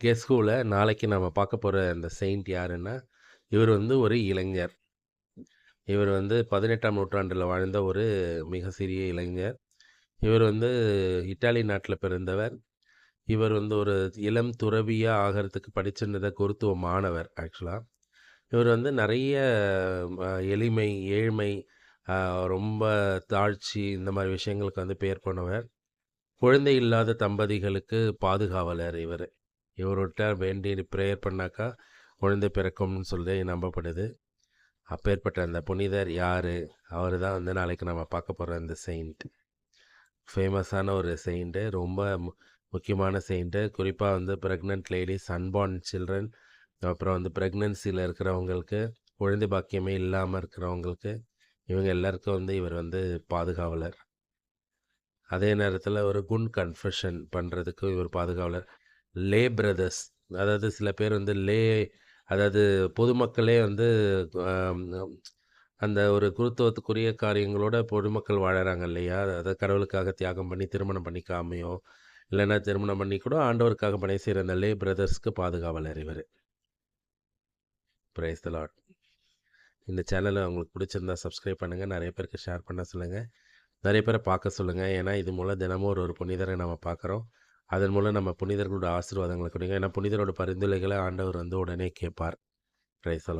Guess ஹூல நாளைக்கு நம்ம பார்க்க போற அந்த செயிண்ட் யாருன்னா, இவர் வந்து ஒரு இளைஞர். இவர் வந்து 18ஆம் நூற்றாண்டுல வாழ்ந்த ஒரு மிக சிறிய இளைஞர். இவர் வந்து இட்டாலி நாட்ல பிறந்தவர். இவர் வந்து ஒரு இளம் துறவியா ஆகறதுக்கு படிச்சிருந்தத குருத்துவ மாணவர் ஆக்சுவலா. இவர் வந்து நெறைய எளிமை, ஏழ்மை, அ ரொம்ப தாழ்ச்சி இந்த மாரி விஷயங்களுக்கு வந்து பேர் போனவர். குழந்தை இல்லாத தம்பதிகளுக்கு பாதுகாவலர் இவரு. இவர்ட்ட வேண்டி பிரேயர் பண்ணாக்கா, குழந்தை பிறக்கும்னு சொல்லி நம்பப்படுது. அப்பேற்பட்ட அந்த புனிதர் யாரு? அவரு தான் வந்து நாளைக்கு நம்ம பார்க்க போற அந்த செயிண்ட். ஃபேமஸான ஒரு செயிண்ட்டு. ரொம்ப முக்கியமான செயிண்ட்டு. குறிப்பா வந்து பிரெக்னன்ட் லேடீஸ், அன்பார்ன் சில்ட்ரன், அப்புறம் வந்து பிரெக்னன்சில இருக்கிறவங்களுக்கு, குழந்தை பாக்கியமே இல்லாம இருக்கிறவங்களுக்கு, இவங்க எல்லாருக்கும் வந்து இவர் வந்து பாதுகாவலர். அதே நேரத்தில ஒரு குட் கன்ஃபெஷன் பண்றதுக்கும் இவர் பாதுகாவலர். லே பிரதர்ஸ், அதாவது சில பேர் வந்து அதாவது பொதுமக்களே வந்து அம் அந்த ஒரு குருத்துவத்துக்குரிய காரியங்களோட பொதுமக்கள் வாழறாங்க இல்லையா? அதாவது கடவுளுக்காக தியாகம் பண்ணி திருமணம் பண்ணிக்காமயோ, இல்லைன்னா திருமணம் பண்ணி கூட ஆண்டவருக்காக பணி செய்ற அந்த லே பிரதர்ஸ்க்கு பாதுகாவலர் இவரு. Praise the Lord. இந்த சேனல உங்களுக்கு பிடிச்சிருந்தா சப்ஸ்கிரைப் பண்ணுங்க. நெறைய பேருக்கு ஷேர் பண்ண சொல்லுங்க. நெறைய பேர பார்க்க சொல்லுங்க. ஏன்னா, இது மூலம் தினமும் ஒரு ஒரு புனிதரை நம்ம பார்க்குறோம். அதன் மூலம் நம்ம புனிதர்களோட ஆசீர்வாதங்கள கிடைக்கும். ஏன்னா, புனிதரோட பரிந்துரைகள ஆண்டவர் வந்து உடனே கேட்பார். Praise the Lord.